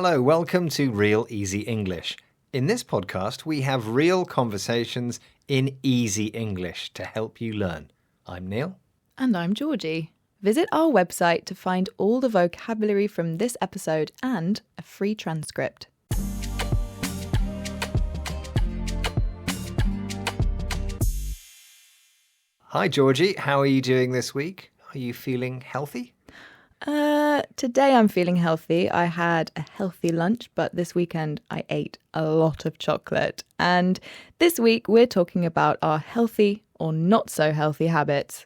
Hello, welcome to Real Easy English. In this podcast, we have real conversations in easy English to help you learn. I'm Neil. And I'm Georgie. Visit our website to find all the vocabulary from this episode and a free transcript. Hi, Georgie. How are you doing this week? Are you feeling healthy? Today I'm feeling healthy. I had a healthy lunch, but this weekend I ate a lot of chocolate. And this week we're talking about our healthy or not so healthy habits.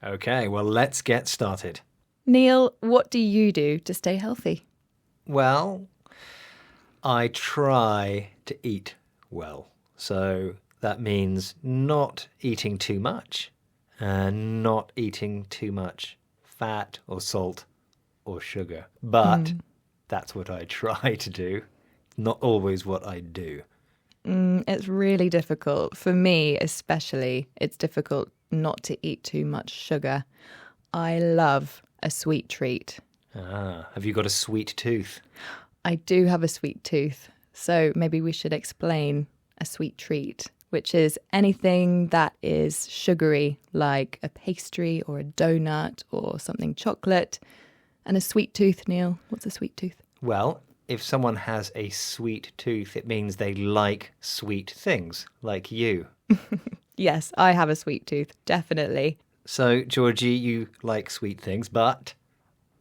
Okay, well, let's get started. Neil, what do you do to stay healthy? Well, I try to eat well. So that means not eating too much and not eating too much fat or salt or sugar. But that's what I try to do, not always what I do. It's really difficult. For me especially, it's difficult not to eat too much sugar. I love a sweet treat. Have you got a sweet tooth? I do have a sweet tooth, so maybe we should explain a sweet treat, which is anything that is sugary, like a pastry or a donut or something chocolate. And a sweet tooth, Neil, what's a sweet tooth? Well, if someone has a sweet tooth, it means they like sweet things, like you. Yes, I have a sweet tooth, definitely. So, Georgie, you like sweet things, but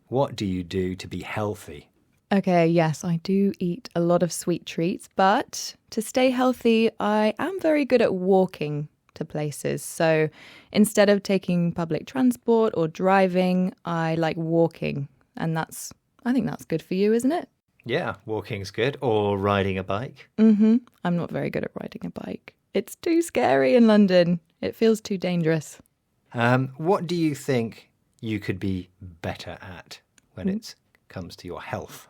what do you do to be healthy? Okay, yes, I do eat a lot of sweet treats, but to stay healthy, I am very good at walking to places. So instead of taking public transport or driving, I like walking. And I think that's good for you, isn't it? Yeah, walking's good. Or riding a bike. I'm not very good at riding a bike. It's too scary in London. It feels too dangerous. What do you think you could be better at when it comes to your health?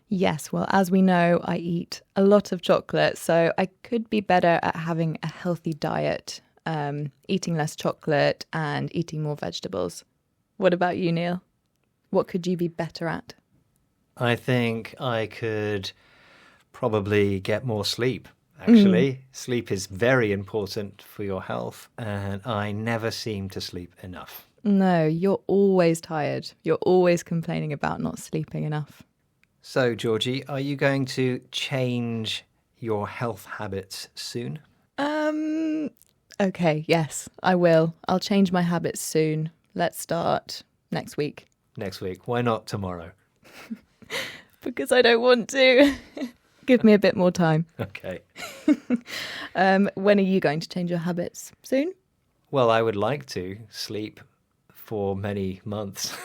Yes, well, as we know, I eat a lot of chocolate, so I could be better at having a healthy diet, eating less chocolate and eating more vegetables. What about you, Neil? What could you be better at? I think I could probably get more sleep, actually. Sleep is very important for your health, and I never seem to sleep enough. No, you're always tired. You're always complaining about not sleeping enough. So, Georgie, are you going to change your health habits soon? Okay, yes, I will. I'll change my habits soon. Let's start next week. Next week. Why not tomorrow? Because I don't want to. Give me a bit more time. Okay. When are you going to change your habits? Soon? Well, I would like to sleep for many months,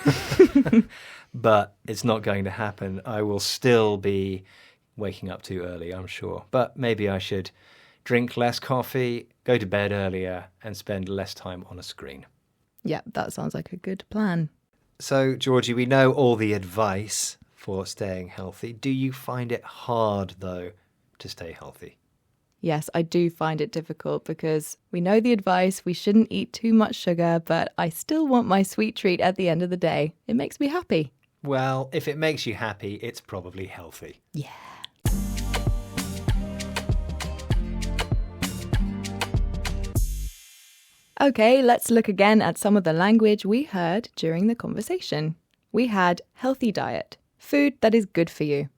but it's not going to happen. I will still be waking up too early, I'm sure. But maybe I should drink less coffee, go to bed earlier, and spend less time on a screen. Yeah, that sounds like a good plan. So, Georgie, we know all the advice for staying healthy. Do you find it hard, though, to stay healthy? Yes, I do find it difficult because we know the advice, we shouldn't eat too much sugar, but I still want my sweet treat at the end of the day. It makes me happy. Well, if it makes you happy, it's probably healthy. Yeah. Okay, let's look again at some of the language we heard during the conversation. We had healthy diet, food that is good for you.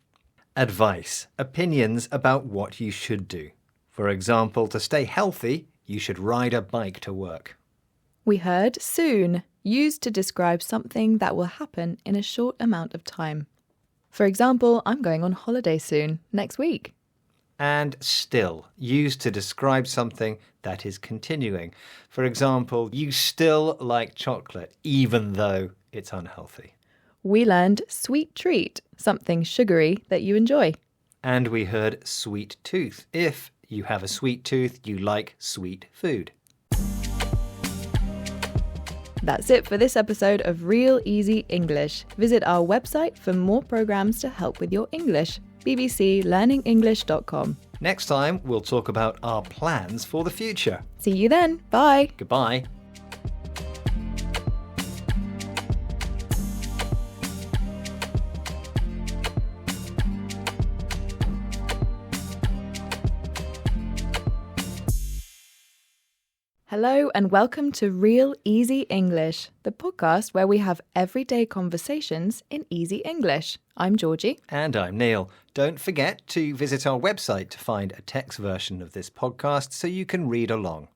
Advice, opinions about what you should do. For example, to stay healthy, you should ride a bike to work. We heard soon, used to describe something that will happen in a short amount of time. For example, I'm going on holiday soon, next week. And still, used to describe something that is continuing. For example, you still like chocolate, even though it's unhealthy. We learned sweet treat, something sugary that you enjoy. And we heard sweet tooth. If you have a sweet tooth, you like sweet food. That's it for this episode of Real Easy English. Visit our website for more programs to help with your English. bbclearningenglish.com. Next time, we'll talk about our plans for the future. See you then. Bye. Goodbye. Hello and welcome to Real Easy English, the podcast where we have everyday conversations in easy English. I'm Georgie. And I'm Neil. Don't forget to visit our website to find a text version of this podcast so you can read along.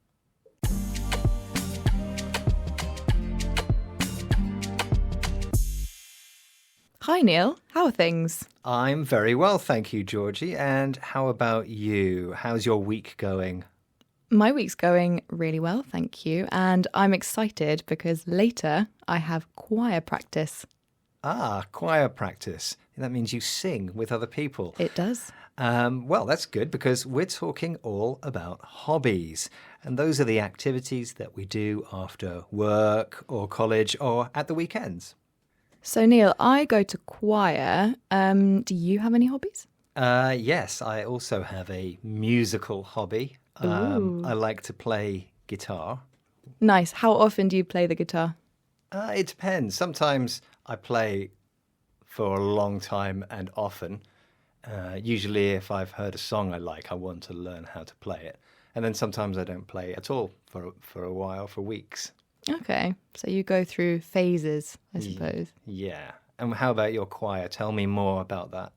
Hi Neil, how are things? I'm very well, thank you, Georgie. And how about you? How's your week going? My week's going really well, thank you. And I'm excited because later I have choir practice. Ah, choir practice. That means you sing with other people. It does. Well, that's good because we're talking all about hobbies. And those are the activities that we do after work or college or at the weekends. So Neil, I go to choir. Do you have any hobbies? Yes, I also have a musical hobby. I like to play guitar. Nice. How often do you play the guitar? It depends. Sometimes I play for a long time and often. Usually if I've heard a song I like, I want to learn how to play it. And then sometimes I don't play at all for a while, for weeks. Okay. So you go through phases, I suppose. Yeah. And how about your choir? Tell me more about that.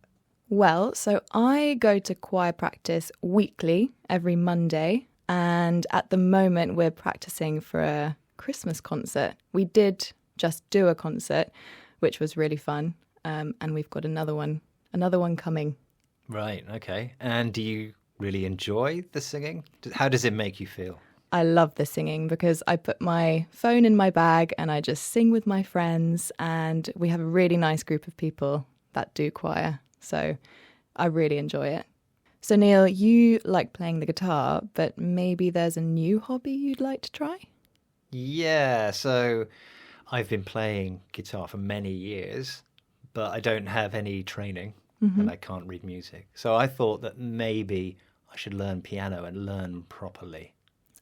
Well, so I go to choir practice weekly, every Monday. And at the moment, we're practicing for a Christmas concert. We did just do a concert, which was really fun. And we've got another one coming. Right, okay. And do you really enjoy the singing? How does it make you feel? I love the singing because I put my phone in my bag and I just sing with my friends. And we have a really nice group of people that do choir. So I really enjoy it. So Neil, you like playing the guitar, but maybe there's a new hobby you'd like to try? Yeah, so I've been playing guitar for many years, but I don't have any training and I can't read music. So I thought that maybe I should learn piano and learn properly.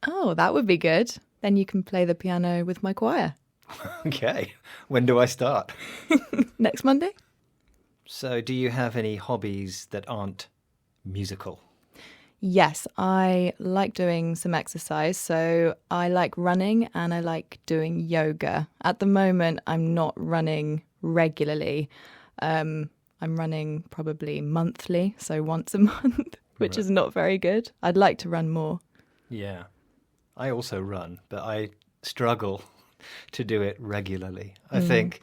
Oh, that would be good. Then you can play the piano with my choir. Okay, when do I start? Next Monday? So do you have any hobbies that aren't musical? Yes, I like doing some exercise. So I like running and I like doing yoga. At the moment, I'm not running regularly. I'm running probably monthly, so once a month, which is not very good. I'd like to run more. Yeah, I also run, but I struggle to do it regularly. I think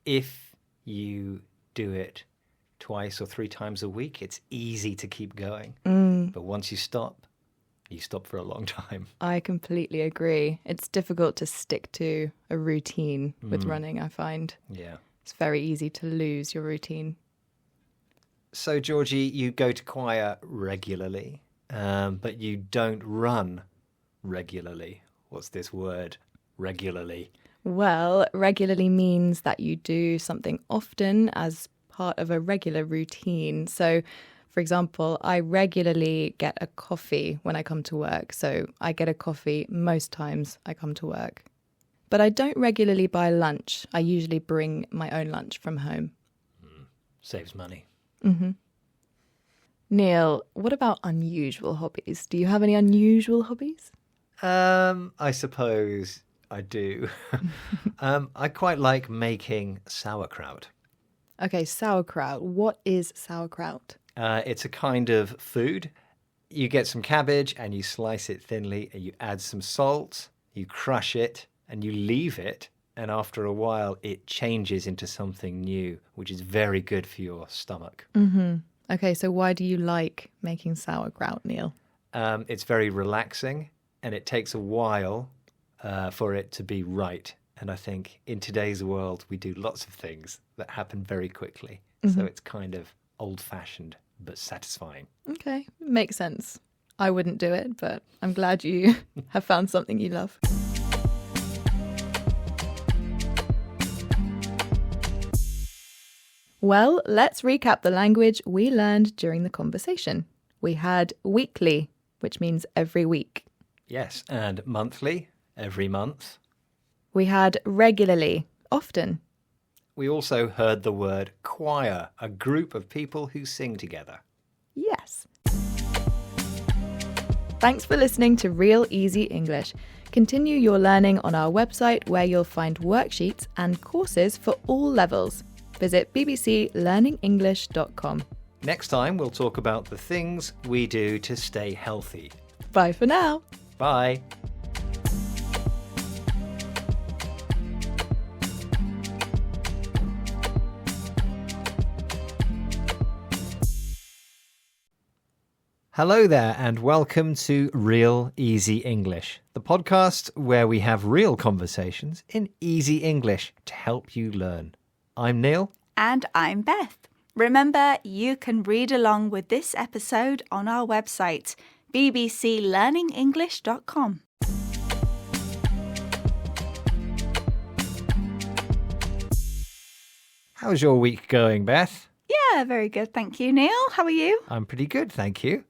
if you do it twice or three times a week, it's easy to keep going. But once you stop for a long time. I completely agree. It's difficult to stick to a routine with running, I find. Yeah. It's very easy to lose your routine. So, Georgie, you go to choir regularly, but you don't run regularly. What's this word, regularly? Well, regularly means that you do something often as part of a regular routine. So, for example, I regularly get a coffee when I come to work. So I get a coffee most times I come to work. But I don't regularly buy lunch. I usually bring my own lunch from home. Saves money. Neil, what about unusual hobbies? Do you have any unusual hobbies? I suppose I do. I quite like making sauerkraut. Okay, sauerkraut. What is sauerkraut? It's a kind of food. You get some cabbage and you slice it thinly and you add some salt, you crush it and you leave it. And after a while, it changes into something new, which is very good for your stomach. Okay, so why do you like making sauerkraut, Neil? It's very relaxing and it takes a while for it to be right. And I think in today's world, we do lots of things that happen very quickly. So it's kind of old-fashioned but satisfying. Okay, makes sense. I wouldn't do it, but I'm glad you have found something you love. Well, let's recap the language we learned during the conversation. We had weekly, which means every week. Yes, and monthly, every month. We had regularly, often. We also heard the word choir, a group of people who sing together. Yes. Thanks for listening to Real Easy English. Continue your learning on our website where you'll find worksheets and courses for all levels. Visit bbclearningenglish.com. Next time, we'll talk about the things we do to stay healthy. Bye for now. Bye. Hello there, and welcome to Real Easy English, the podcast where we have real conversations in easy English to help you learn. I'm Neil. And I'm Beth. Remember, you can read along with this episode on our website, bbclearningenglish.com. How's your week going, Beth? Yeah, very good. Thank you, Neil. How are you? I'm pretty good, thank you.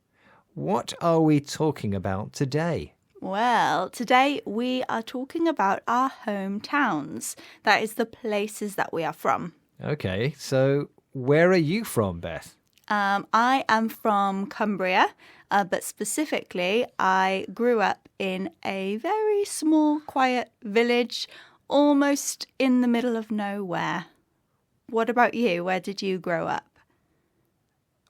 What are we talking about today? Well, today we are talking about our hometowns. That is the places that we are from. Okay, so where are you from, Beth? I am from Cumbria, but specifically, I grew up in a very small, quiet village, almost in the middle of nowhere. What about you? Where did you grow up?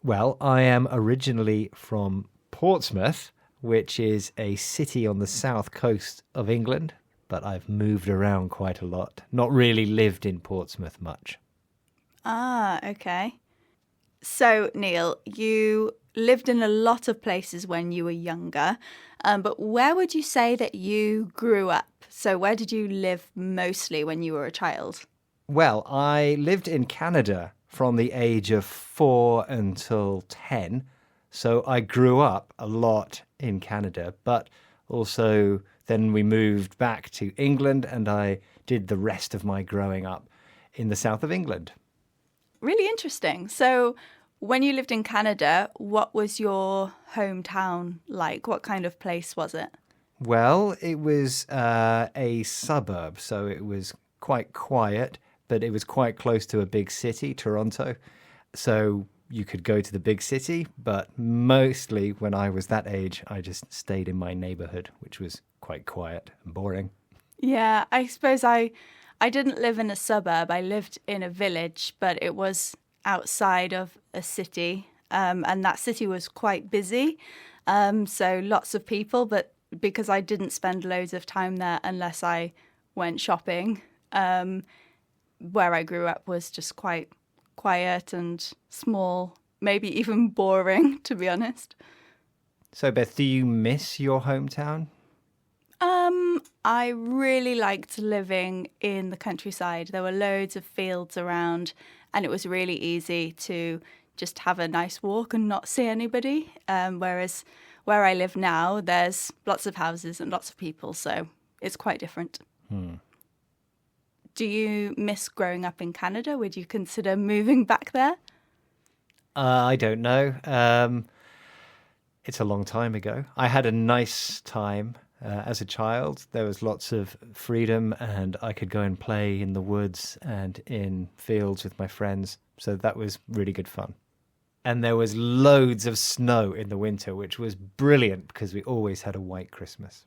Well, I am originally from Portsmouth, which is a city on the south coast of England, but I've moved around quite a lot. Not really lived in Portsmouth much. Ah, okay. So, Neil, you lived in a lot of places when you were younger, but where would you say that you grew up? So where did you live mostly when you were a child? Well, I lived in Canada from the age of 4 until 10, so I grew up a lot in Canada, but also then we moved back to England and I did the rest of my growing up in the south of England. Really interesting. So when you lived in Canada, what was your hometown like? What kind of place was it? Well, it was a suburb, so it was quite quiet, but it was quite close to a big city, Toronto. So you could go to the big city, but mostly when I was that age, I just stayed in my neighborhood, which was quite quiet and boring. Yeah, I suppose I didn't live in a suburb. I lived in a village, but it was outside of a city, and that city was quite busy. So lots of people, but because I didn't spend loads of time there unless I went shopping, where I grew up was just quite quiet and small, maybe even boring, to be honest. So, Beth, do you miss your hometown? I really liked living in the countryside. There were loads of fields around, and it was really easy to just have a nice walk and not see anybody. Whereas where I live now, there's lots of houses and lots of people, so it's quite different. Do you miss growing up in Canada? Would you consider moving back there? I don't know. It's a long time ago. I had a nice time as a child. There was lots of freedom and I could go and play in the woods and in fields with my friends. So that was really good fun. And there was loads of snow in the winter, which was brilliant because we always had a white Christmas.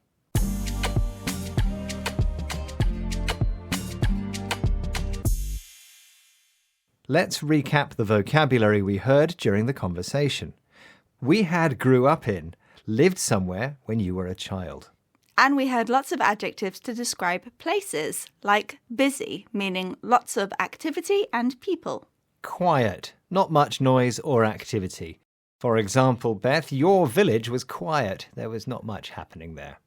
Let's recap the vocabulary we heard during the conversation. We had grew up in, lived somewhere when you were a child. And we heard lots of adjectives to describe places, like busy, meaning lots of activity and people. Quiet, not much noise or activity. For example, Beth, your village was quiet. There was not much happening there.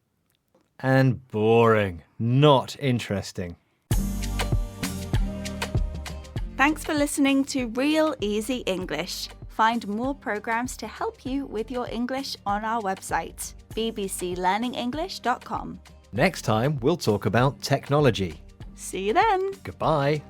And boring, not interesting. Thanks for listening to Real Easy English. Find more programs to help you with your English on our website, bbclearningenglish.com. Next time, we'll talk about technology. See you then. Goodbye.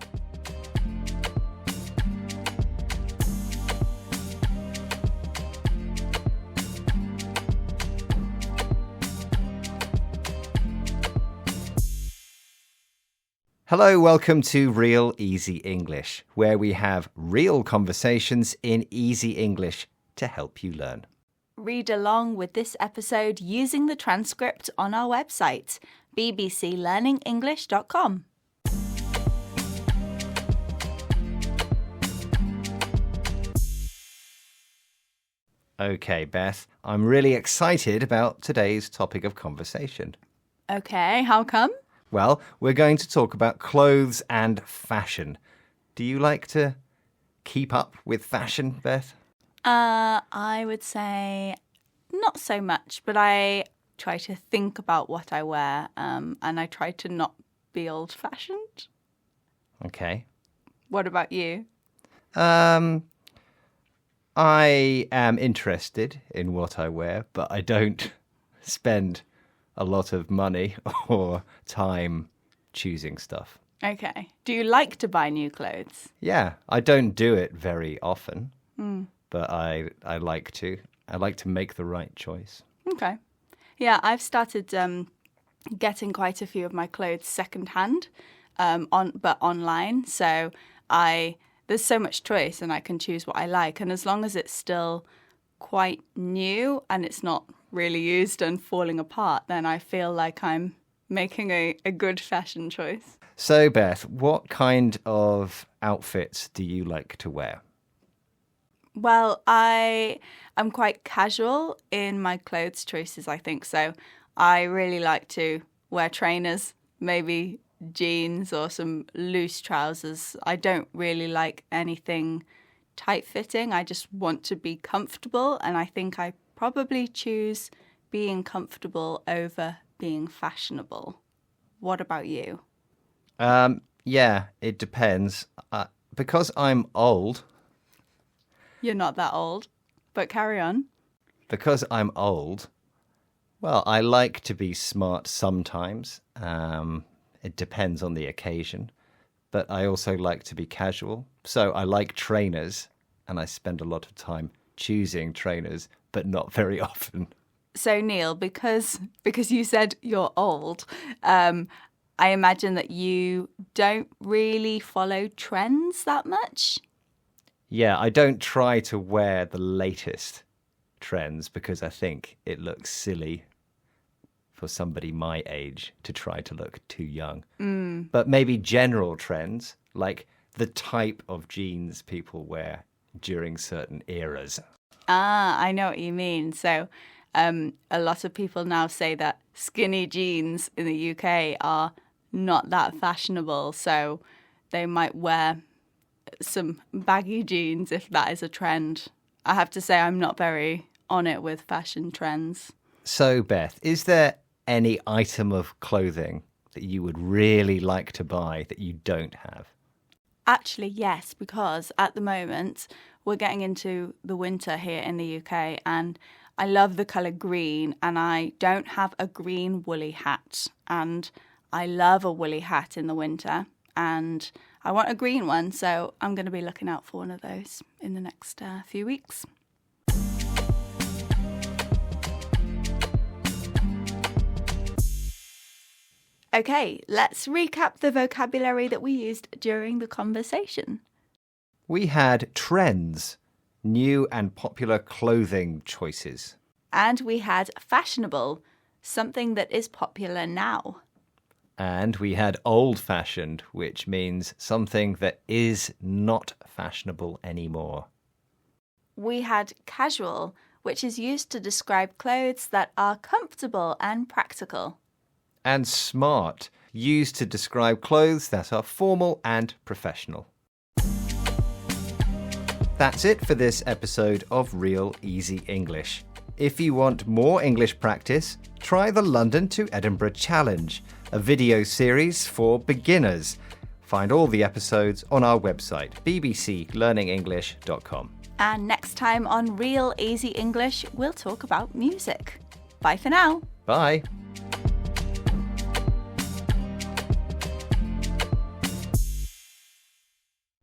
Hello, welcome to Real Easy English, where we have real conversations in easy English to help you learn. read along with this episode using the transcript on our website, bbclearningenglish.com. Okay, Beth, I'm really excited about today's topic of conversation. Okay, how come? Well, we're going to talk about clothes and fashion. Do you like to keep up with fashion, Beth? I would say not so much, but I try to think about what I wear, and I try to not be old-fashioned. Okay. What about you? I am interested in what I wear, but I don't spend a lot of money or time choosing stuff. Okay. Do you like to buy new clothes? Yeah, I don't do it very often, but I like to. I like to make the right choice. Okay. Yeah, I've started getting quite a few of my clothes secondhand, but online. So there's so much choice and I can choose what I like. And as long as it's still quite new and it's not really used and falling apart, then I feel like I'm making a good fashion choice. So, Beth, what kind of outfits do you like to wear? Well, I'm quite casual in my clothes choices, I think. So I really like to wear trainers, maybe jeans or some loose trousers. I don't really like anything tight-fitting. I just want to be comfortable, and I think I probably choose being comfortable over being fashionable. What about you? Yeah, it depends. Because I'm old. You're not that old, but carry on. Because I'm old, well, I like to be smart sometimes. It depends on the occasion. But I also like to be casual. So I like trainers, and I spend a lot of time choosing trainers, but not very often. So, Neil, because you said you're old, I imagine that you don't really follow trends that much. Yeah, I don't try to wear the latest trends because I think it looks silly for somebody my age to try to look too young. But maybe general trends, like the type of jeans people wear during certain eras. Ah, I know what you mean. So a lot of people now say that skinny jeans in the UK are not that fashionable. So they might wear some baggy jeans if that is a trend. I have to say I'm not very on it with fashion trends. So, Beth, is there any item of clothing that you would really like to buy that you don't have? Actually, yes, because at the moment we're getting into the winter here in the UK and I love the colour green and I don't have a green woolly hat. And I love a woolly hat in the winter and I want a green one, so I'm going to be looking out for one of those in the next few weeks. Okay, let's recap the vocabulary that we used during the conversation. We had trends, new and popular clothing choices. And we had fashionable, something that is popular now. And we had old-fashioned, which means something that is not fashionable anymore. We had casual, which is used to describe clothes that are comfortable and practical. And smart, used to describe clothes that are formal and professional. That's it for this episode of Real Easy English. If you want more English practice, try the London to Edinburgh Challenge, a video series for beginners. Find all the episodes on our website, bbclearningenglish.com. And next time on Real Easy English, we'll talk about music. Bye for now. Bye.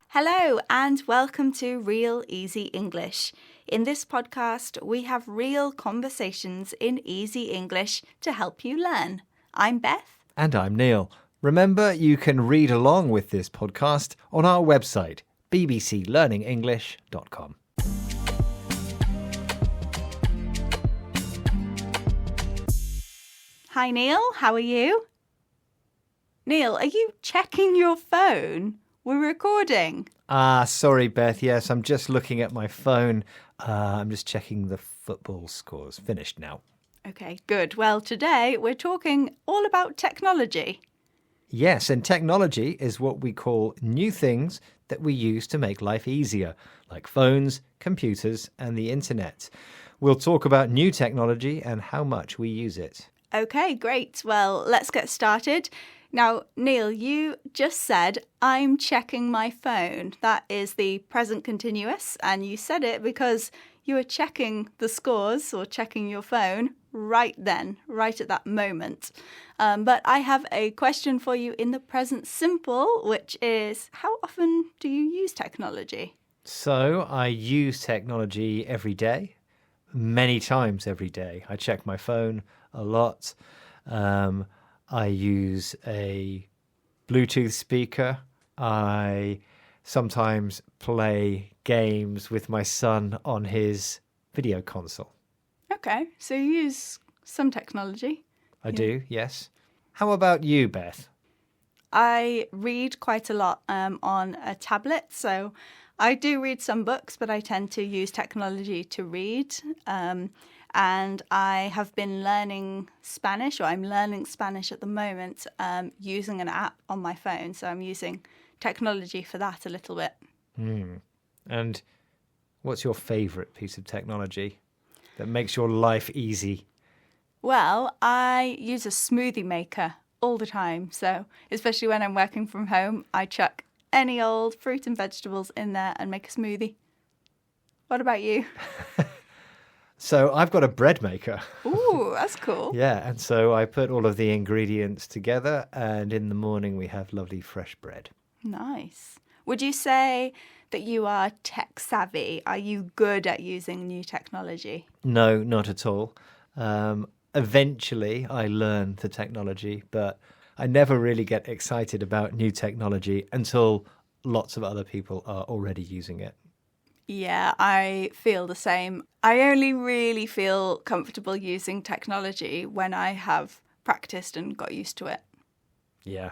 Hello and welcome to Real Easy English. In this podcast, we have real conversations in easy English to help you learn. I'm Beth. And I'm Neil. Remember, you can read along with this podcast on our website, bbclearningenglish.com. Hi, Neil. How are you? Neil, are you checking your phone? We're recording. Sorry, Beth. Yes, I'm just looking at my phone. I'm just checking the football scores. Finished now. Okay, good. Well, today we're talking all about technology. Yes, and technology is what we call new things that we use to make life easier, like phones, computers, and the internet. We'll talk about new technology and how much we use it. Okay, great. Well, let's get started. Now, Neil, you just said, I'm checking my phone. That is the present continuous, and you said it because you were checking the scores or checking your phone right then, right at that moment. But I have a question for you in the present simple, which is, how often do you use technology? So I use technology every day, many times every day. I check my phone a lot. I use a Bluetooth speaker. I sometimes play games with my son on his video console. Okay, so you use some technology. I do, yes. How about you, Beth? I read quite a lot on a tablet, so I do read some books, but I tend to use technology to read. And I have been learning Spanish, or I'm learning Spanish at the moment, using an app on my phone. So I'm using technology for that a little bit. And what's your favourite piece of technology that makes your life easy? Well, I use a smoothie maker all the time. So especially when I'm working from home, I chuck any old fruit and vegetables in there and make a smoothie. What about you? So I've got a bread maker. Ooh, that's cool. Yeah, and so I put all of the ingredients together, and in the morning we have lovely fresh bread. Nice. Would you say that you are tech savvy? Are you good at using new technology? No, not at all. Eventually I learn the technology, but I never really get excited about new technology until lots of other people are already using it. Yeah, I feel the same. I only really feel comfortable using technology when I have practiced and got used to it. Yeah.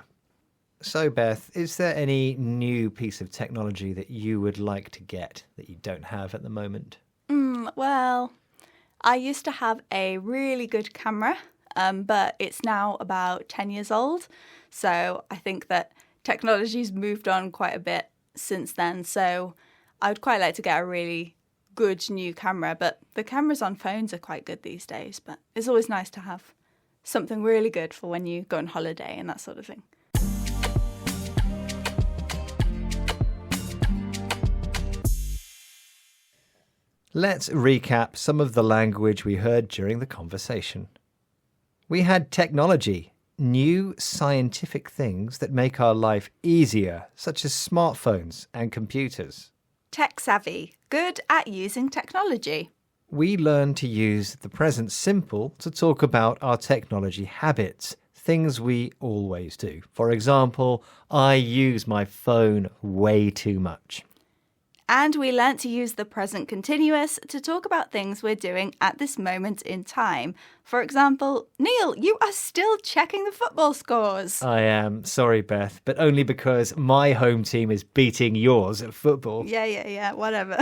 So, Beth, is there any new piece of technology that you would like to get that you don't have at the moment? Well, I used to have a really good camera, but it's now about 10 years old. So I think that technology's moved on quite a bit since then. So I would quite like to get a really good new camera, but the cameras on phones are quite good these days. But it's always nice to have something really good for when you go on holiday and that sort of thing. Let's recap some of the language we heard during the conversation. We had technology, new scientific things that make our life easier, such as smartphones and computers. Tech savvy, good at using technology. We learned to use the present simple to talk about our technology habits, things we always do. For example, I use my phone way too much. And we learnt to use the present continuous to talk about things we're doing at this moment in time. For example, Neil, you are still checking the football scores. I am. Sorry, Beth, but only because my home team is beating yours at football. Yeah, whatever.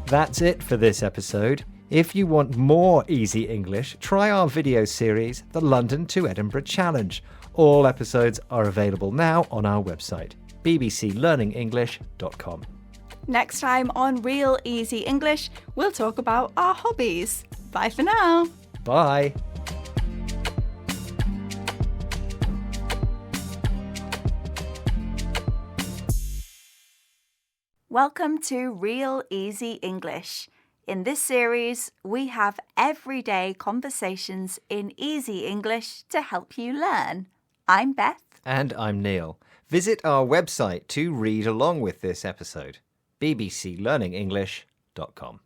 That's it for this episode. If you want more easy English, try our video series, The London to Edinburgh Challenge. All episodes are available now on our website, bbclearningenglish.com. Next time on Real Easy English, we'll talk about our hobbies. Bye for now. Bye. Welcome to Real Easy English. In this series, we have everyday conversations in easy English to help you learn. I'm Beth. And I'm Neil. Visit our website to read along with this episode, bbclearningenglish.com.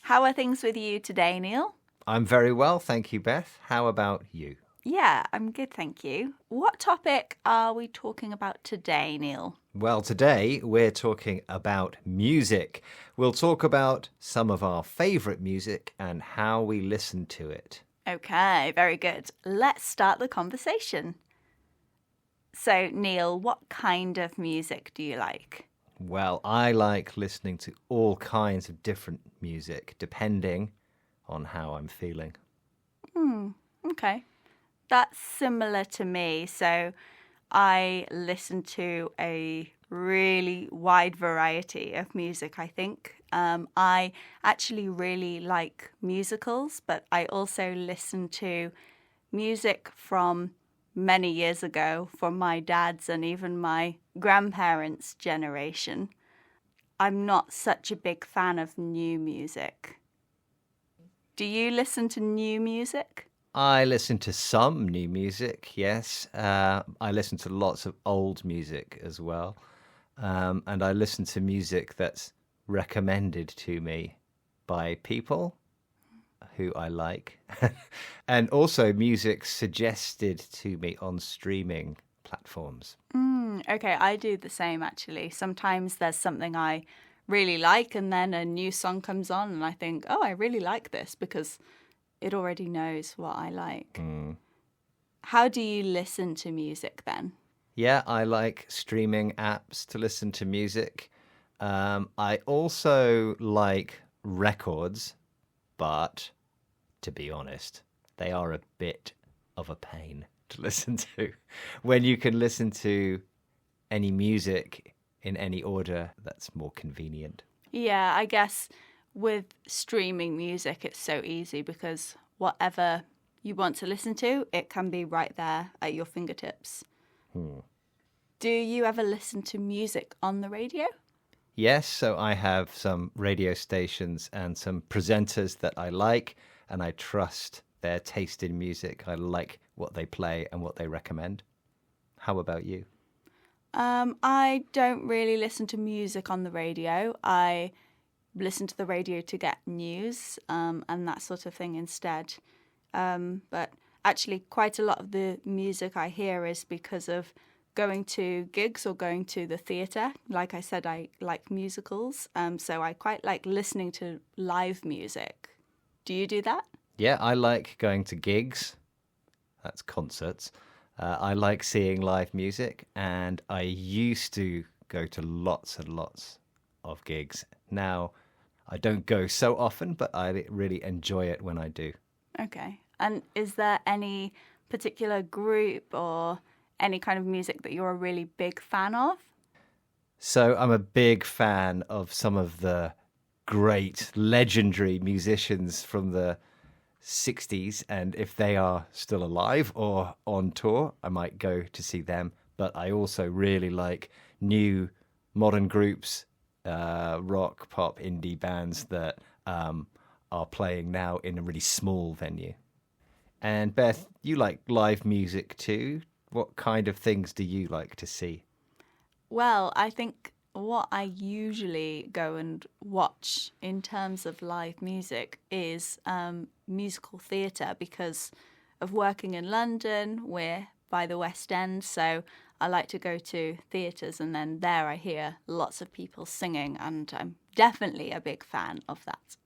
How are things with you today, Neil? I'm very well, thank you, Beth. How about you? Yeah, I'm good, thank you. What topic are we talking about today, Neil? Well, today we're talking about music. We'll talk about some of our favourite music and how we listen to it. Okay, very good. Let's start the conversation. So, Neil, what kind of music do you like? Well, I like listening to all kinds of different music, depending on how I'm feeling. Okay. That's similar to me. So I listen to a really wide variety of music, I think. I actually really like musicals, but I also listen to music from many years ago, from my dad's and even my grandparents' generation. I'm not such a big fan of new music. Do you listen to new music? I listen to some new music, yes. I listen to lots of old music as well. And I listen to music that's recommended to me by people who I like. And also music suggested to me on streaming platforms. Okay, I do the same actually. Sometimes there's something I really like, and then a new song comes on, and I think, oh, I really like this because it already knows what I like. How do you listen to music then? Yeah, I like streaming apps to listen to music. I also like records, but to be honest, they are a bit of a pain to listen to. When you can listen to any music in any order, that's more convenient. Yeah, I guess with streaming music, it's so easy because whatever you want to listen to, it can be right there at your fingertips. Do you ever listen to music on the radio? Yes, so I have some radio stations and some presenters that I like, and I trust their taste in music. I like what they play and what they recommend. How about you? I don't really listen to music on the radio. I listen to the radio to get news and that sort of thing instead. But actually, quite a lot of the music I hear is because of going to gigs or going to the theatre. Like I said, I like musicals, so I quite like listening to live music. Do you do that? Yeah, I like going to gigs. That's concerts. I like seeing live music, and I used to go to lots and lots of gigs. Now, I don't go so often, but I really enjoy it when I do. Okay. And is there any particular group or any kind of music that you're a really big fan of? So I'm a big fan of some of the great, legendary musicians from the 60s, and if they are still alive or on tour, I might go to see them. But I also really like new modern groups, rock, pop, indie bands that are playing now in a really small venue. And Beth, you like live music too. What kind of things do you like to see? Well, I think what I usually go and watch in terms of live music is musical theatre, because of working in London. We're by the West End, so I like to go to theatres, and then there I hear lots of people singing, and I'm definitely a big fan of that.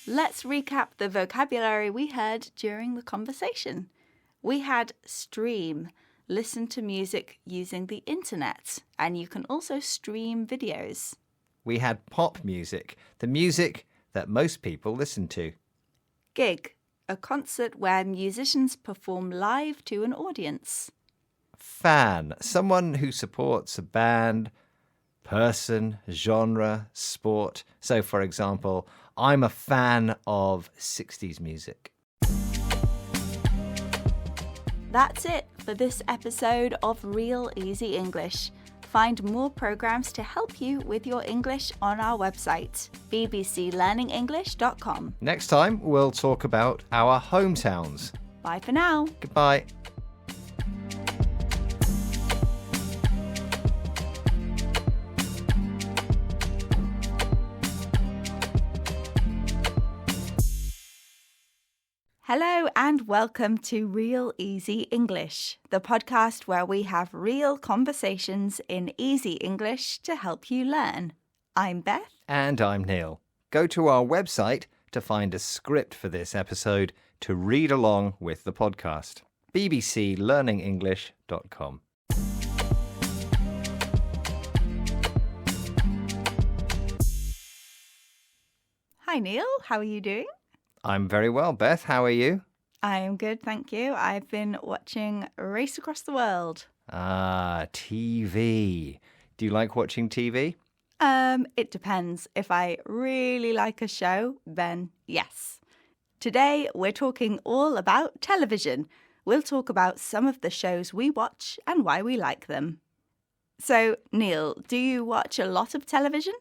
Let's recap the vocabulary we heard during the conversation. We had stream, listen to music using the internet, and you can also stream videos. We had pop music, the music that most people listen to. Gig, a concert where musicians perform live to an audience. Fan, someone who supports a band, person, genre, sport. So, for example, I'm a fan of 60s music. That's it for this episode of Real Easy English. Find more programs to help you with your English on our website, bbclearningenglish.com. Next time, we'll talk about our hometowns. Bye for now. Goodbye. Hello and welcome to Real Easy English, the podcast where we have real conversations in easy English to help you learn. I'm Beth. And I'm Neil. Go to our website to find a script for this episode to read along with the podcast. bbclearningenglish.com. Hi Neil, how are you doing? I'm very well, Beth. How are you? I am good, thank you. I've been watching Race Across the World. Ah, TV. Do you like watching TV? It depends. If I really like a show, then yes. Today, we're talking all about television. We'll talk about some of the shows we watch and why we like them. So, Neil, do you watch a lot of television?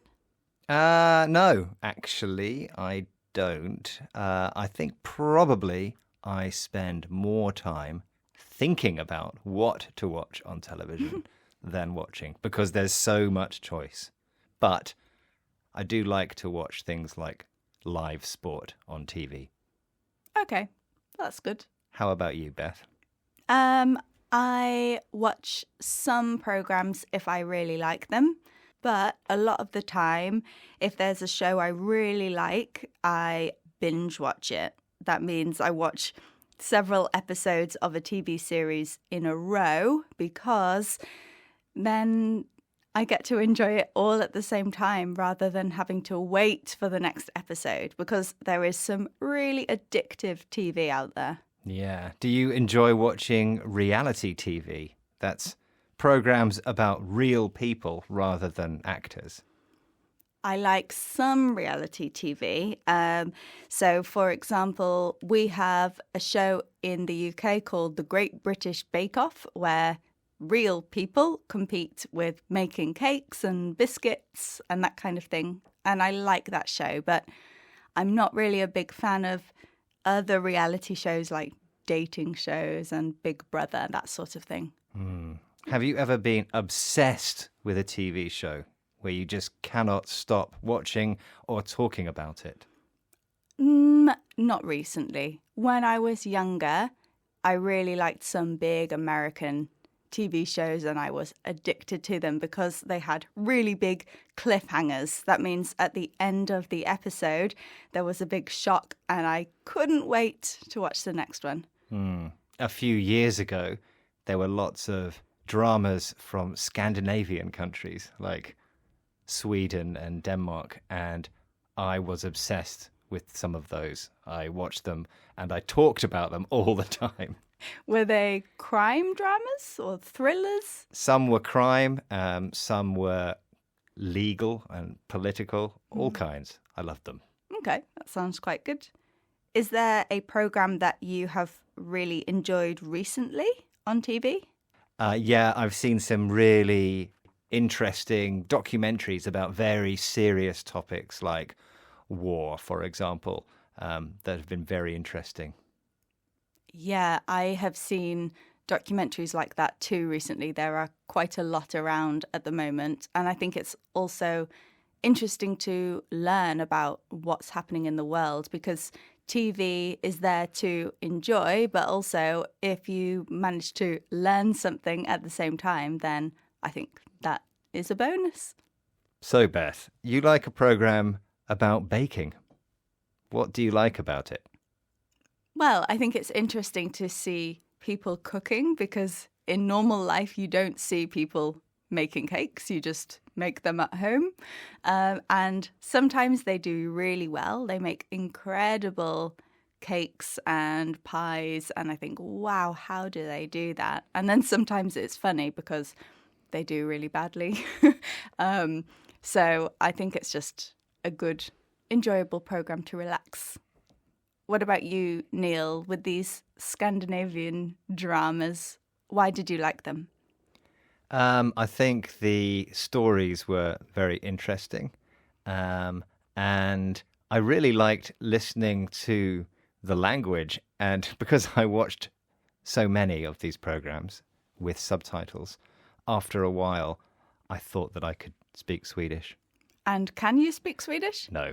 No, actually, I don't. I think probably I spend more time thinking about what to watch on television than watching because there's so much choice. But I do like to watch things like live sport on TV. Okay, that's good. How about you, Beth? I watch some programs if I really like them, but a lot of the time, if there's a show I really like, I binge watch it. That means I watch several episodes of a TV series in a row because then I get to enjoy it all at the same time rather than having to wait for the next episode because there is some really addictive TV out there. Yeah. Do you enjoy watching reality TV? That's programs about real people rather than actors. I like some reality TV. So, for example, we have a show in the UK called The Great British Bake Off where real people compete with making cakes and biscuits and that kind of thing. And I like that show, but I'm not really a big fan of other reality shows like dating shows and Big Brother, that sort of thing. Have you ever been obsessed with a TV show where you just cannot stop watching or talking about it? Not recently. When I was younger, I really liked some big American TV shows and I was addicted to them because they had really big cliffhangers. That means at the end of the episode, there was a big shock and I couldn't wait to watch the next one. A few years ago, there were lots of dramas from Scandinavian countries like Sweden and Denmark, and I was obsessed with some of those. I watched them and I talked about them all the time. Were they crime dramas or thrillers? Some were crime, some were legal and political, all kinds. I loved them. Okay, that sounds quite good. Is there a program that you have really enjoyed recently on TV? Yeah, I've seen some really interesting documentaries about very serious topics like war, for example, that have been very interesting. Yeah, I have seen documentaries like that too recently. There are quite a lot around at the moment. And I think it's also interesting to learn about what's happening in the world because TV is there to enjoy, but also if you manage to learn something at the same time, then I think that is a bonus. So, Beth, you like a program about baking. What do you like about it? Well, I think it's interesting to see people cooking because in normal life you don't see people making cakes. You just make them at home. And sometimes they do really well. They make incredible cakes and pies. And I think, wow, how do they do that? And then sometimes it's funny because they do really badly. So I think it's just a good, enjoyable program to relax. What about you, Neil, with these Scandinavian dramas? Why did you like them? I think the stories were very interesting. And I really liked listening to the language. And because I watched so many of these programs with subtitles, after a while, I thought that I could speak Swedish. And can you speak Swedish? No.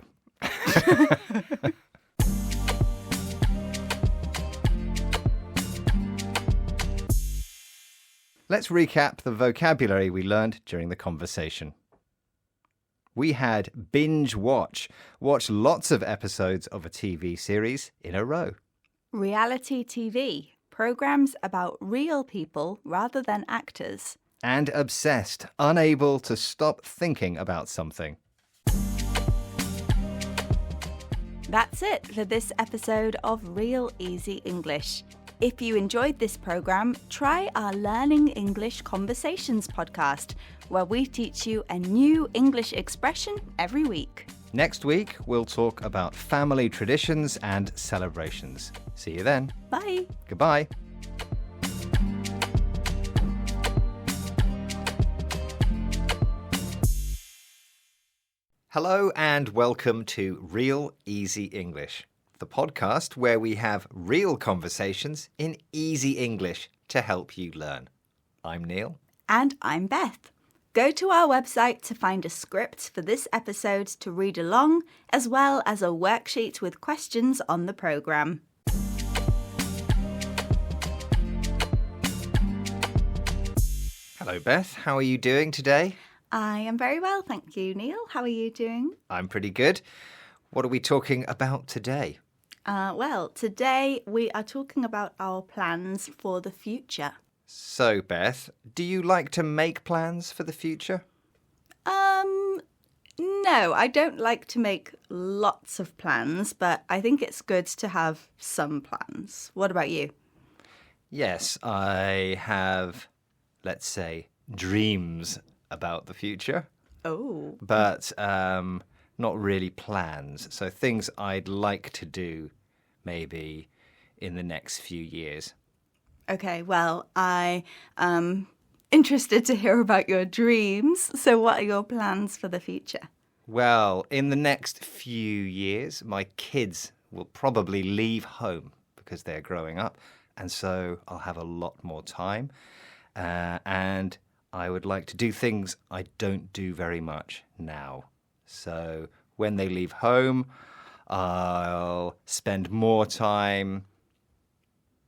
Let's recap the vocabulary we learned during the conversation. We had binge watch lots of episodes of a TV series in a row. Reality TV, programs about real people rather than actors. And obsessed, unable to stop thinking about something. That's it for this episode of Real Easy English. If you enjoyed this program, try our Learning English Conversations podcast, where we teach you a new English expression every week. Next week, we'll talk about family traditions and celebrations. See you then. Bye. Goodbye. Hello and welcome to Real Easy English, the podcast where we have real conversations in easy English to help you learn. I'm Neil. And I'm Beth. Go to our website to find a script for this episode to read along, as well as a worksheet with questions on the programme. Hello, Beth. How are you doing today? I am very well, thank you, Neil. How are you doing? I'm pretty good. What are we talking about today? Well, today we are talking about our plans for the future. So, Beth, do you like to make plans for the future? No, I don't like to make lots of plans, but I think it's good to have some plans. What about you? Yes, I have, let's say, dreams about the future. Oh. But not really plans. So things I'd like to do maybe in the next few years. Okay, well, I am interested to hear about your dreams. So what are your plans for the future? Well, in the next few years, my kids will probably leave home because they're growing up. And so I'll have a lot more time. And I would like to do things I don't do very much now. So when they leave home, I'll spend more time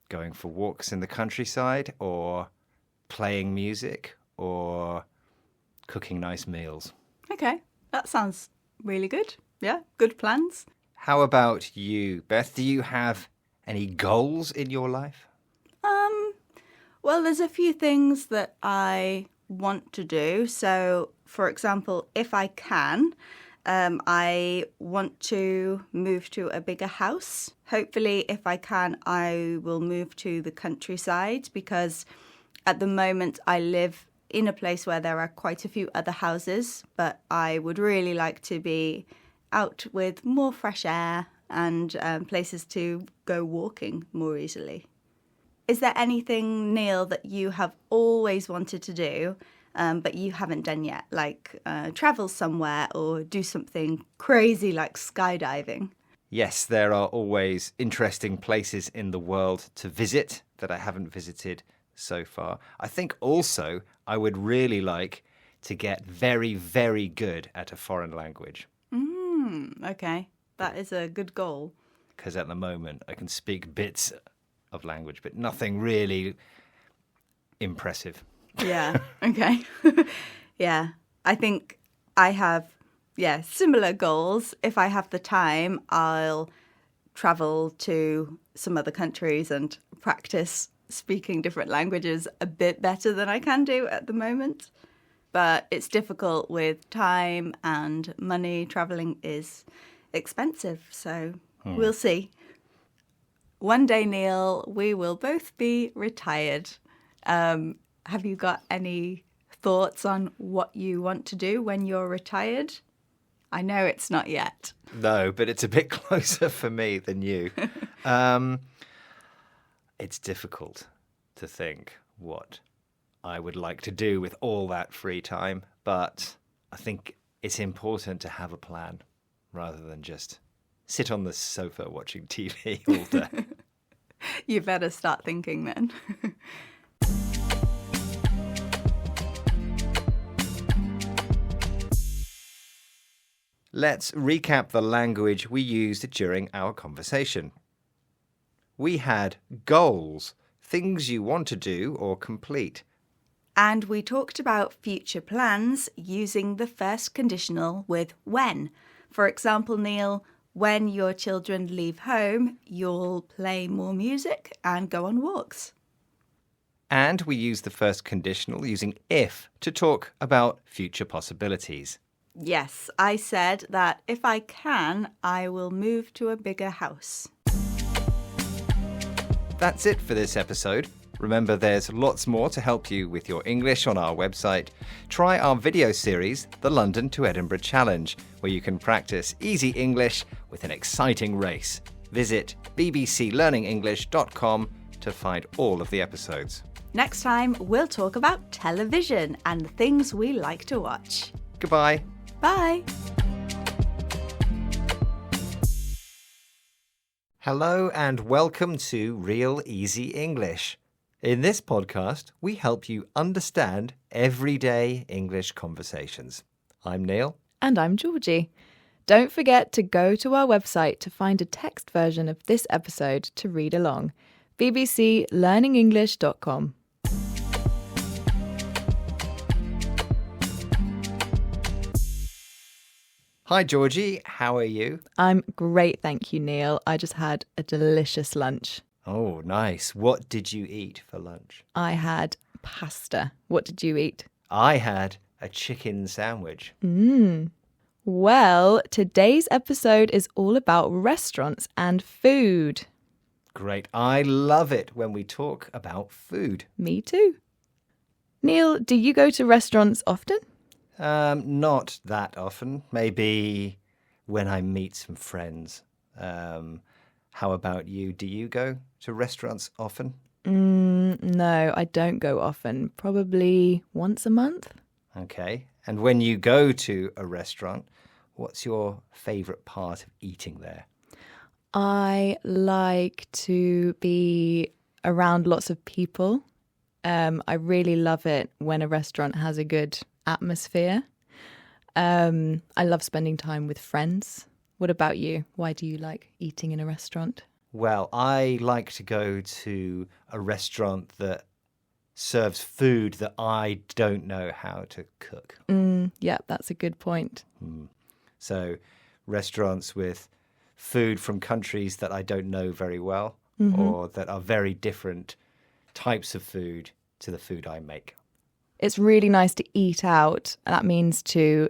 going for walks in the countryside or playing music or cooking nice meals. Okay, that sounds really good. Yeah, good plans. How about you, Beth? Do you have any goals in your life? Well, there's a few things that I want to do. So, for example, if I can, I want to move to a bigger house. Hopefully, if I can, I will move to the countryside because at the moment I live in a place where there are quite a few other houses, but I would really like to be out with more fresh air and places to go walking more easily. Is there anything, Neil, that you have always wanted to do, but you haven't done yet, like travel somewhere or do something crazy like skydiving? Yes, there are always interesting places in the world to visit that I haven't visited so far. I think also I would really like to get very, very good at a foreign language. Okay, that is a good goal. Because at the moment I can speak bits of language, but nothing really impressive. Yeah, okay. Yeah, I think I have, similar goals. If I have the time, I'll travel to some other countries and practice speaking different languages a bit better than I can do at the moment. But it's difficult with time and money. Traveling is expensive, so we'll see. One day, Neil, we will both be retired. Have you got any thoughts on what you want to do when you're retired? I know it's not yet. No, but it's a bit closer for me than you. It's difficult to think what I would like to do with all that free time, but I think it's important to have a plan rather than just sit on the sofa watching TV all day. You better start thinking then. Let's recap the language we used during our conversation. We had goals, things you want to do or complete. And we talked about future plans using the first conditional with when. For example, Neil, when your children leave home, you'll play more music and go on walks. And we use the first conditional using if to talk about future possibilities. Yes, I said that if I can, I will move to a bigger house. That's it for this episode. Remember, there's lots more to help you with your English on our website. Try our video series, The London to Edinburgh Challenge, where you can practice easy English with an exciting race. Visit bbclearningenglish.com to find all of the episodes. Next time, we'll talk about television and the things we like to watch. Goodbye. Bye! Hello and welcome to Real Easy English. In this podcast, we help you understand everyday English conversations. I'm Neil. And I'm Georgie. Don't forget to go to our website to find a text version of this episode to read along. bbclearningenglish.com. Hi, Georgie. How are you? I'm great, thank you, Neil. I just had a delicious lunch. Oh, nice. What did you eat for lunch? I had pasta. What did you eat? I had a chicken sandwich. Well, today's episode is all about restaurants and food. Great. I love it when we talk about food. Me too. Neil, do you go to restaurants often? Not that often. Maybe when I meet some friends. How about you? Do you go to restaurants often? No, I don't go often. Probably once a month. Okay. And when you go to a restaurant, what's your favourite part of eating there? I like to be around lots of people. I really love it when a restaurant has a good atmosphere. I love spending time with friends. What about you? Why do you like eating in a restaurant? Well, I like to go to a restaurant that serves food that I don't know how to cook. Yeah, that's a good point. So restaurants with food from countries that I don't know very well or that are very different types of food to the food I make. It's really nice to eat out. That means to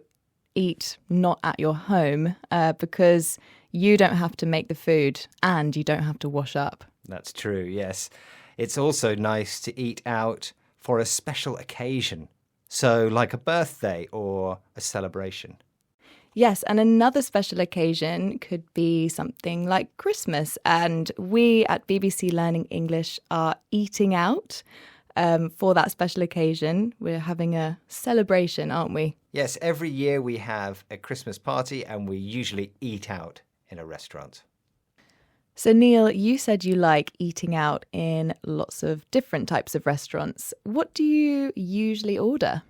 eat not at your home because you don't have to make the food and you don't have to wash up. That's true, yes. It's also nice to eat out for a special occasion. So like a birthday or a celebration. Yes, and another special occasion could be something like Christmas. And we at BBC Learning English are eating out for that special occasion. We're having a celebration, aren't we? Yes, every year we have a Christmas party and we usually eat out in a restaurant. So, Neil, you said you like eating out in lots of different types of restaurants. What do you usually order?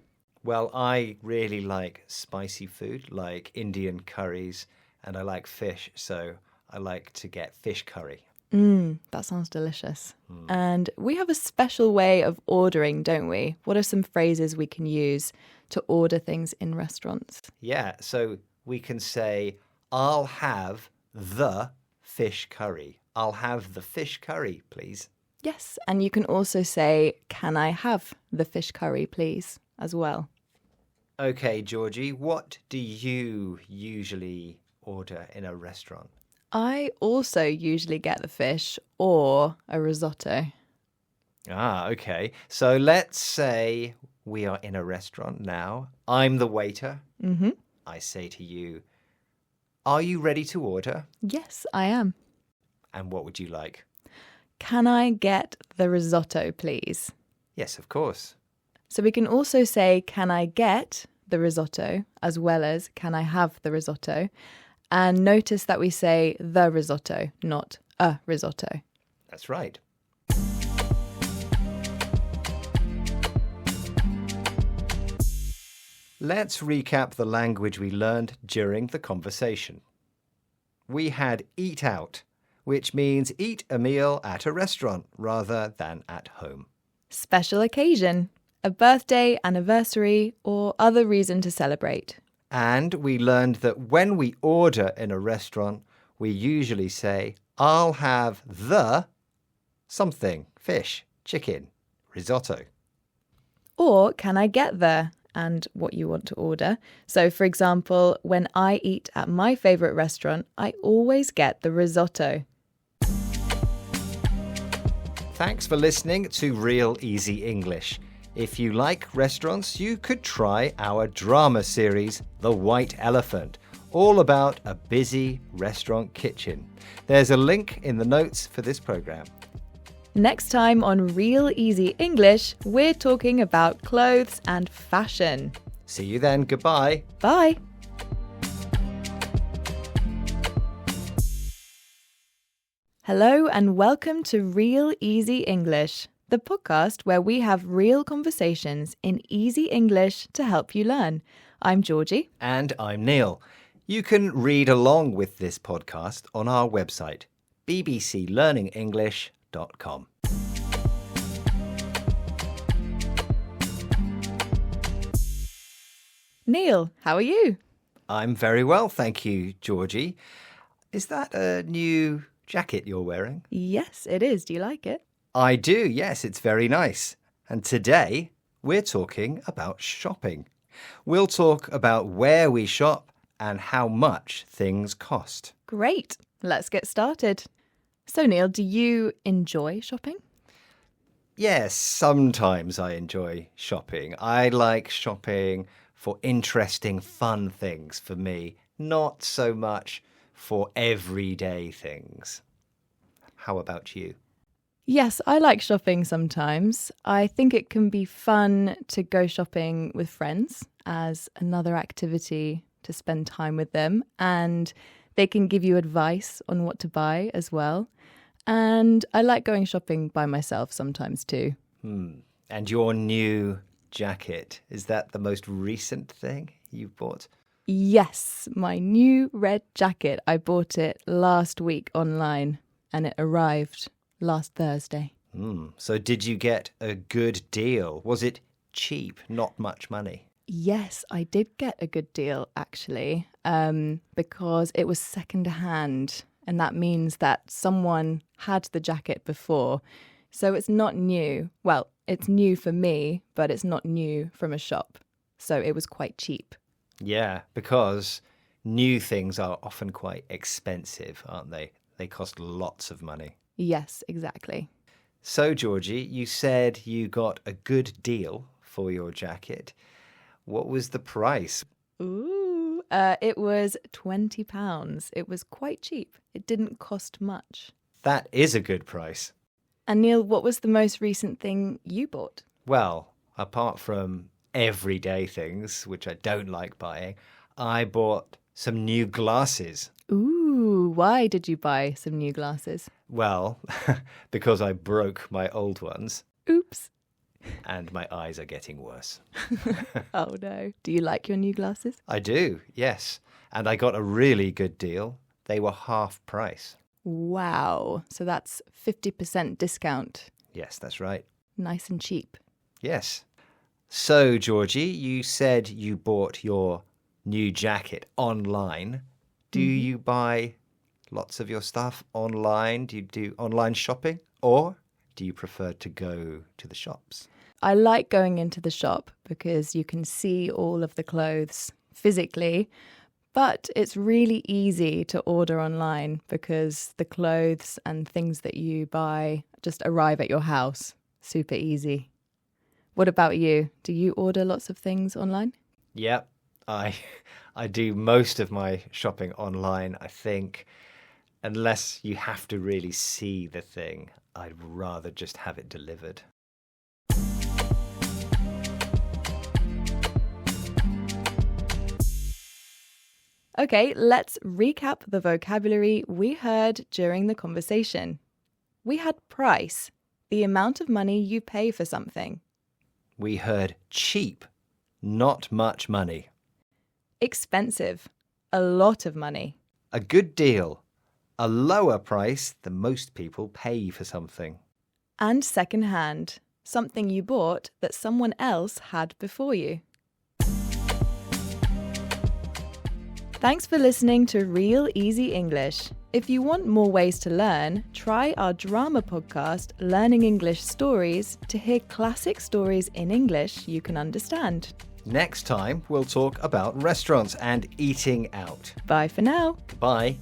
Well, I really like spicy food, like Indian curries, and I like fish, so I like to get fish curry. That sounds delicious. And we have a special way of ordering, don't we? What are some phrases we can use to order things in restaurants? Yeah, so we can say, I'll have the fish curry. I'll have the fish curry, please. Yes, and you can also say, can I have the fish curry, please, as well. Okay, Georgie, what do you usually order in a restaurant? I also usually get the fish or a risotto. Ah, okay. So let's say we are in a restaurant now. I'm the waiter. I say to you, are you ready to order? Yes, I am. And what would you like? Can I get the risotto, please? Yes, of course. So we can also say, can I get the risotto, as well as can I have the risotto? And notice that we say the risotto, not a risotto. That's right. Let's recap the language we learned during the conversation. We had eat out, which means eat a meal at a restaurant rather than at home. Special occasion, a birthday, anniversary, or other reason to celebrate. And we learned that when we order in a restaurant, we usually say, I'll have the something, fish, chicken, risotto. Or can I get there? And what you want to order. So, for example, when I eat at my favourite restaurant, I always get the risotto. Thanks for listening to Real Easy English. If you like restaurants, you could try our drama series, The White Elephant, all about a busy restaurant kitchen. There's a link in the notes for this program. Next time on Real Easy English, we're talking about clothes and fashion. See you then. Goodbye. Bye! Hello and welcome to Real Easy English, the podcast where we have real conversations in easy English to help you learn. I'm Georgie. And I'm Neil. You can read along with this podcast on our website, bbclearningenglish.com. Neil, how are you? I'm very well, thank you, Georgie. Is that a new jacket you're wearing? Yes, it is. Do you like it? I do, yes, it's very nice. And today we're talking about shopping. We'll talk about where we shop and how much things cost. Great. Let's get started. So, Neil, do you enjoy shopping? Yes, sometimes I enjoy shopping. I like shopping for interesting, fun things for me, not so much for everyday things. How about you? Yes, I like shopping sometimes. I think it can be fun to go shopping with friends as another activity to spend time with them, and they can give you advice on what to buy as well. And I like going shopping by myself sometimes too. And your new jacket, is that the most recent thing you've bought? Yes, my new red jacket. I bought it last week online and it arrived last Thursday. So did you get a good deal? Was it cheap, not much money? Yes, I did get a good deal actually, because it was second-hand, and that means that someone had the jacket before. So it's not new. Well, it's new for me, but it's not new from a shop. So it was quite cheap. Yeah, because new things are often quite expensive, aren't they? They cost lots of money. Yes, exactly. So, Georgie, you said you got a good deal for your jacket. What was the price? Ooh, it was £20. It was quite cheap. It didn't cost much. That is a good price. And Neil, what was the most recent thing you bought? Well, apart from everyday things, which I don't like buying, I bought some new glasses. Ooh, why did you buy some new glasses? Well, because I broke my old ones Oops. and my eyes are getting worse. Oh no. Do you like your new glasses? I do, yes. And I got a really good deal. They were half price. Wow. So that's 50% discount. Yes, that's right. Nice and cheap. Yes. So, Georgie, you said you bought your new jacket online. Do you buy lots of your stuff online? Do you do online shopping? Or do you prefer to go to the shops? I like going into the shop because you can see all of the clothes physically, but it's really easy to order online because the clothes and things that you buy just arrive at your house. Super easy. What about you? Do you order lots of things online? Yep, I do most of my shopping online, I think. Unless you have to really see the thing, I'd rather just have it delivered. Okay, let's recap the vocabulary we heard during the conversation. We had price, the amount of money you pay for something. We heard cheap, not much money. Expensive, a lot of money. A good deal, a lower price than most people pay for something. And second-hand, something you bought that someone else had before you. Thanks for listening to Real Easy English. If you want more ways to learn, try our drama podcast, Learning English Stories, to hear classic stories in English you can understand. Next time, we'll talk about restaurants and eating out. Bye for now. Bye.